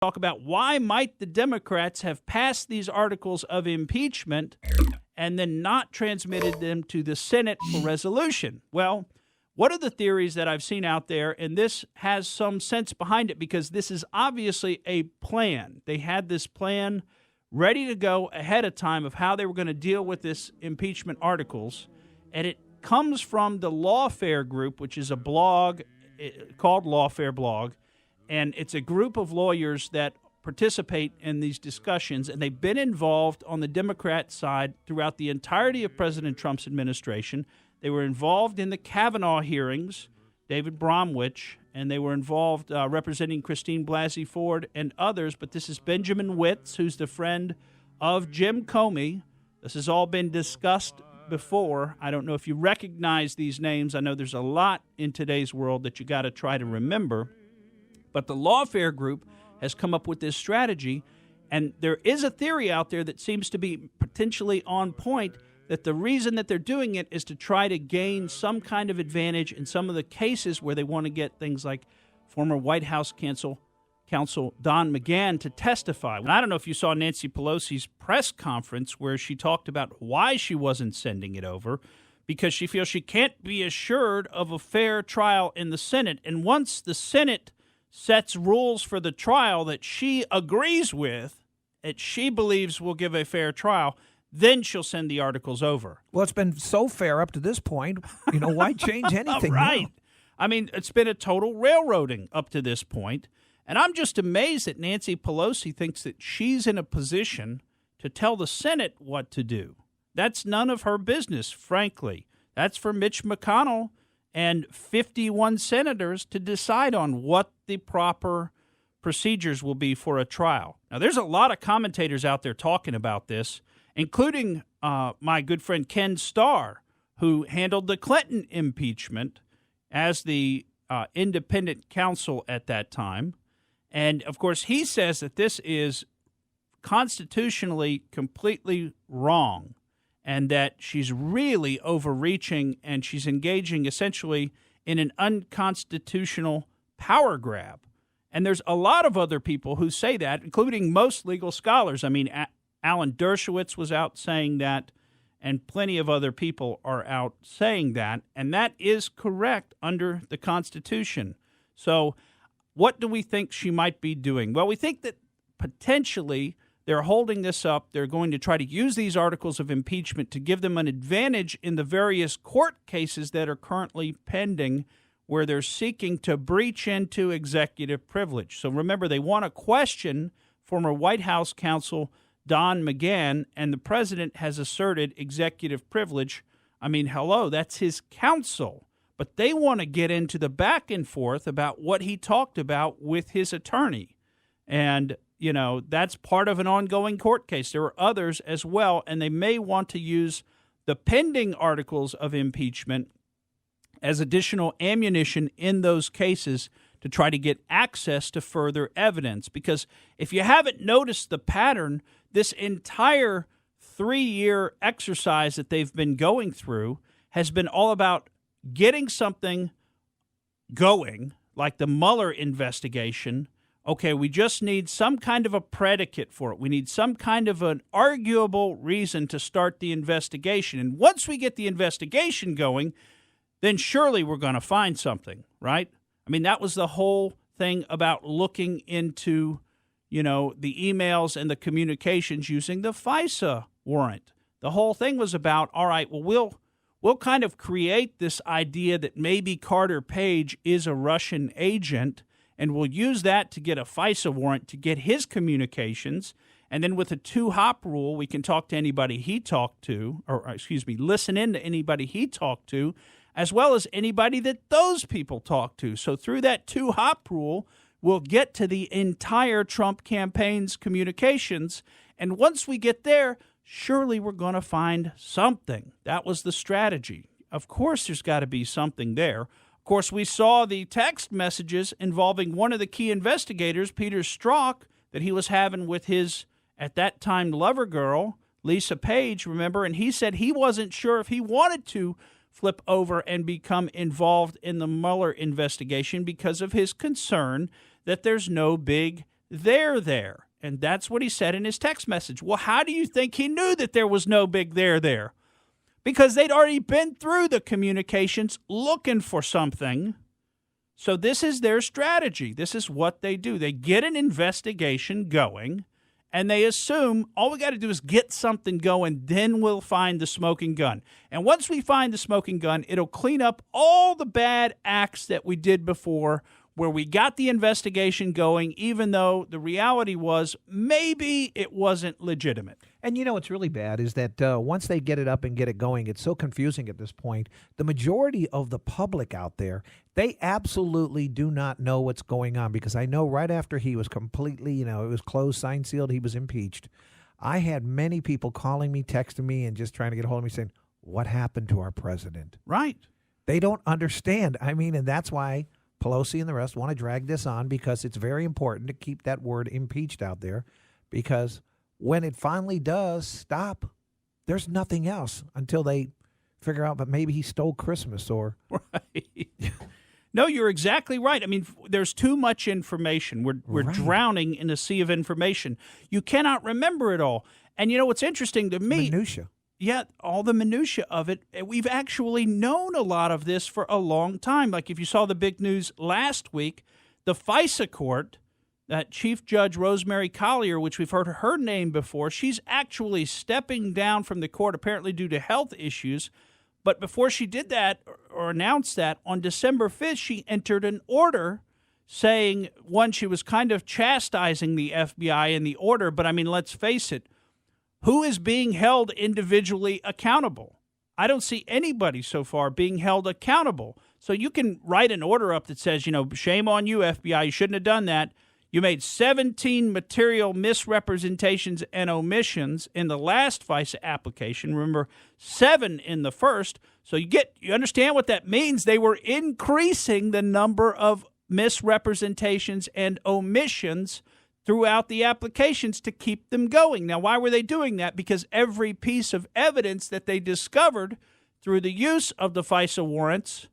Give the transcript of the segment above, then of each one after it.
talk about why might the Democrats have passed these articles of impeachment and then not transmitted them to the Senate for resolution. Well, what are the theories that I've seen out there? And this has some sense behind it because this is obviously a plan. They had this plan ready to go ahead of time of how they were going to deal with this impeachment articles. And it comes from the Lawfare Group, which is a blog called Lawfare Blog. And it's a group of lawyers that participate in these discussions. And they've been involved on the Democrat side throughout the entirety of President Trump's administration. They were involved in the Kavanaugh hearings, David Bromwich, and they were involved representing Christine Blasey Ford and others. But this is Benjamin Witz, who's the friend of Jim Comey. This has all been discussed before. I don't know if you recognize these names. I know there's a lot in today's world that you got to try to remember. But the Lawfare Group has come up with this strategy, and there is a theory out there that seems to be potentially on point that the reason that they're doing it is to try to gain some kind of advantage in some of the cases where they want to get things like former White House counsel Don McGahn to testify. I don't know if you saw Nancy Pelosi's press conference where she talked about why she wasn't sending it over, because she feels she can't be assured of a fair trial in the Senate. And once the Senate sets rules for the trial that she agrees with, that she believes will give a fair trial, then she'll send the articles over. Well, it's been so fair up to this point. Why change anything? Right. Now? I mean, it's been a total railroading up to this point. And I'm just amazed that Nancy Pelosi thinks that she's in a position to tell the Senate what to do. That's none of her business, frankly. That's for Mitch McConnell and 51 senators to decide on what the proper procedures will be for a trial. Now, there's a lot of commentators out there talking about this, including my good friend Ken Starr, who handled the Clinton impeachment as the independent counsel at that time. And, of course, he says that this is constitutionally completely wrong and that she's really overreaching and she's engaging essentially in an unconstitutional power grab. And there's a lot of other people who say that, including most legal scholars. I mean, Alan Dershowitz was out saying that, and plenty of other people are out saying that. And that is correct under the Constitution. So what do we think she might be doing? Well, we think that potentially they're holding this up. They're going to try to use these articles of impeachment to give them an advantage in the various court cases that are currently pending where they're seeking to breach into executive privilege. So remember, they want to question former White House counsel Don McGahn, and the president has asserted executive privilege. I mean, hello, that's his counsel. But they want to get into the back and forth about what he talked about with his attorney. And, that's part of an ongoing court case. There are others as well, and they may want to use the pending articles of impeachment as additional ammunition in those cases to try to get access to further evidence. Because if you haven't noticed the pattern, this entire 3-year exercise that they've been going through has been all about getting something going, like the Mueller investigation. Okay, we just need some kind of a predicate for it. We need some kind of an arguable reason to start the investigation. And once we get the investigation going, then surely we're going to find something, right? I mean, that was the whole thing about looking into, the emails and the communications using the FISA warrant. The whole thing was about, all right, well, we'll kind of create this idea that maybe Carter Page is a Russian agent, and we'll use that to get a FISA warrant to get his communications. And then with a 2-hop rule, we can talk to anybody he talked to, listen in to anybody he talked to, as well as anybody that those people talk to. So through that 2-hop rule, we'll get to the entire Trump campaign's communications. And once we get there, surely we're going to find something. That was the strategy. Of course, there's got to be something there. Of course, we saw the text messages involving one of the key investigators, Peter Strzok, that he was having with his, at that time, lover girl, Lisa Page, remember? And he said he wasn't sure if he wanted to flip over and become involved in the Mueller investigation because of his concern that there's no big there there. And that's what he said in his text message. Well, how do you think he knew that there was no big there there? Because they'd already been through the communications looking for something. So this is their strategy. This is what they do. They get an investigation going, and they assume all we got to do is get something going, then we'll find the smoking gun. And once we find the smoking gun, it'll clean up all the bad acts that we did before, where we got the investigation going, even though the reality was maybe it wasn't legitimate. And you know what's really bad is that once they get it up and get it going, it's so confusing at this point. The majority of the public out there, they absolutely do not know what's going on, because I know right after he was completely, it was closed, signed, sealed, he was impeached. I had many people calling me, texting me, and just trying to get a hold of me saying, what happened to our president? Right. They don't understand. I mean, and that's why Pelosi and the rest want to drag this on, because it's very important to keep that word impeached out there, because when it finally does stop, there's nothing else until they figure out, but maybe he stole Christmas or... Right. No, you're exactly right. I mean, there's too much information. We're Right. drowning in a sea of information. You cannot remember it all. And you know what's interesting to me? Minutia. Yeah, all the minutia of it. We've actually known a lot of this for a long time. Like if you saw the big news last week, the FISA court, that Chief Judge Rosemary Collier, which we've heard her name before, she's actually stepping down from the court, apparently due to health issues. But before she did that or announced that, on December 5th, she entered an order saying, one, she was kind of chastising the FBI in the order, but I mean, let's face it, who is being held individually accountable? I don't see anybody so far being held accountable. So you can write an order up that says, shame on you, FBI, you shouldn't have done that. You made 17 material misrepresentations and omissions in the last FISA application. Remember, 7 in the first. So you understand what that means. They were increasing the number of misrepresentations and omissions throughout the applications to keep them going. Now, why were they doing that? Because every piece of evidence that they discovered through the use of the FISA warrants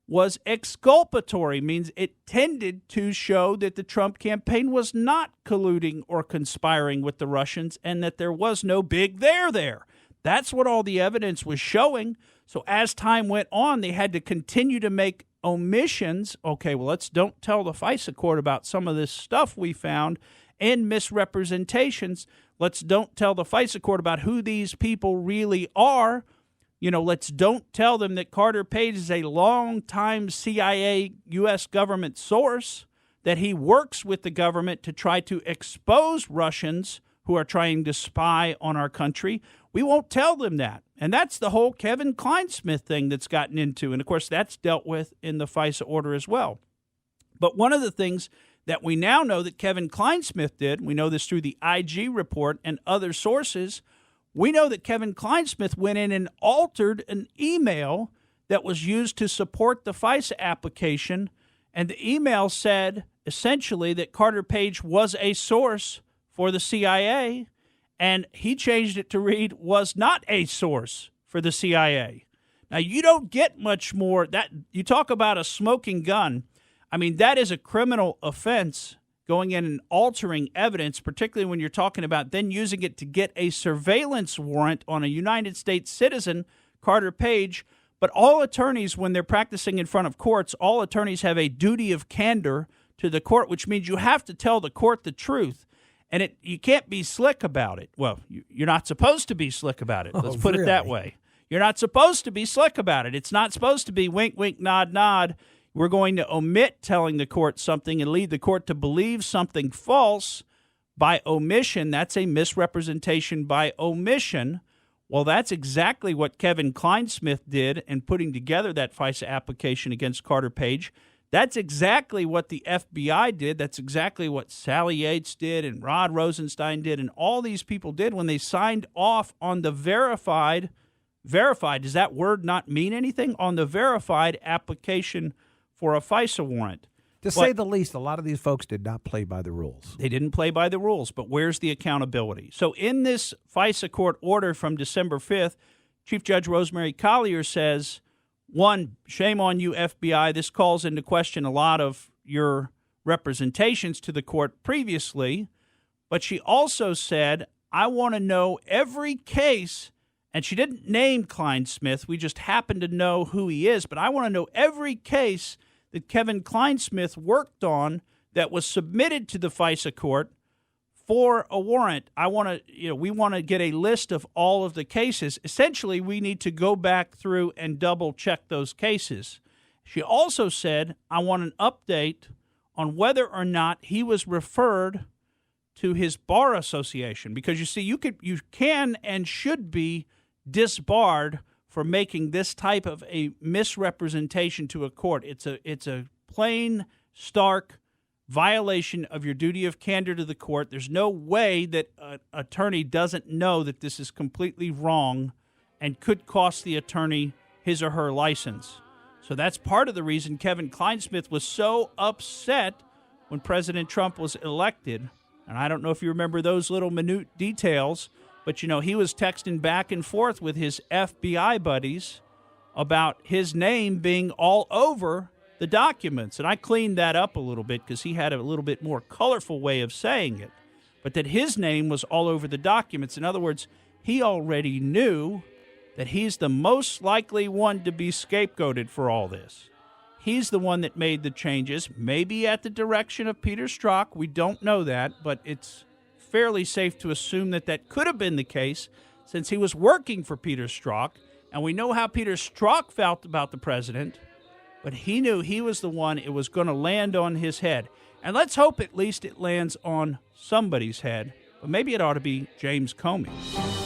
was exculpatory, means it tended to show that the Trump campaign was not colluding or conspiring with the Russians and that there was no big there. That's what all the evidence was showing. So as time went on, they had to continue to make omissions. Okay, well, don't tell the FISA court about some of this stuff we found and misrepresentations. Don't tell the FISA court about who these people really are. Don't tell them that Carter Page is a longtime CIA U.S. government source, that he works with the government to try to expose Russians who are trying to spy on our country. We won't tell them that. And that's the whole Kevin Kleinsmith thing that's gotten into. And, of course, that's dealt with in the FISA order as well. But one of the things that we now know that Kevin Kleinsmith did, we know this through the IG report and other sources, we know that Kevin Kleinsmith went in and altered an email that was used to support the FISA application, and the email said essentially that Carter Page was a source for the CIA, and he changed it to read was not a source for the CIA. Now, you don't get much more. That you talk about a smoking gun. I mean, that is a criminal offense, going in and altering evidence, particularly when you're talking about then using it to get a surveillance warrant on a United States citizen, Carter Page. But all attorneys, when they're practicing in front of courts, all attorneys have a duty of candor to the court, which means you have to tell the court the truth. And you can't be slick about it. Well, you're not supposed to be slick about it. Let's put it that way. You're not supposed to be slick about it. It's not supposed to be wink, wink, nod, nod. We're going to omit telling the court something and lead the court to believe something false by omission. That's a misrepresentation by omission. Well, that's exactly what Kevin Kleinsmith did in putting together that FISA application against Carter Page. That's exactly what the FBI did. That's exactly what Sally Yates did and Rod Rosenstein did and all these people did when they signed off on the verified, does that word not mean anything? On the verified application for a FISA warrant. To say the least, a lot of these folks did not play by the rules. They didn't play by the rules, but where's the accountability? So in this FISA court order from December 5th, Chief Judge Rosemary Collier says, one, shame on you, FBI. This calls into question a lot of your representations to the court previously, but she also said, I want to know every case, and she didn't name Kleinsmith. We just happen to know who he is, but I want to know every case that Kevin Kleinsmith worked on that was submitted to the FISA court for a warrant. We want to get a list of all of the cases. Essentially, we need to go back through and double check those cases. She also said, I want an update on whether or not he was referred to his bar association, because you see, you can and should be disbarred for making this type of a misrepresentation to a court. It's a plain, stark violation of your duty of candor to the court. There's no way that an attorney doesn't know that this is completely wrong and could cost the attorney his or her license. So that's part of the reason Kevin Kleinsmith was so upset when President Trump was elected. And I don't know if you remember those little minute details, but, he was texting back and forth with his FBI buddies about his name being all over the documents. And I cleaned that up a little bit because he had a little bit more colorful way of saying it. But that his name was all over the documents. In other words, he already knew that he's the most likely one to be scapegoated for all this. He's the one that made the changes, maybe at the direction of Peter Strzok. We don't know that, but it's fairly safe to assume that that could have been the case since he was working for Peter Strzok. And we know how Peter Strzok felt about the president, but he knew he was the one it was going to land on his head. And let's hope at least it lands on somebody's head, but maybe it ought to be James Comey.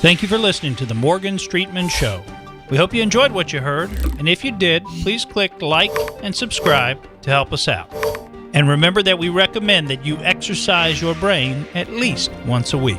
Thank you for listening to the Morgan Streetman Show. We hope you enjoyed what you heard, and if you did, please click like and subscribe to help us out. And remember that we recommend that you exercise your brain at least once a week.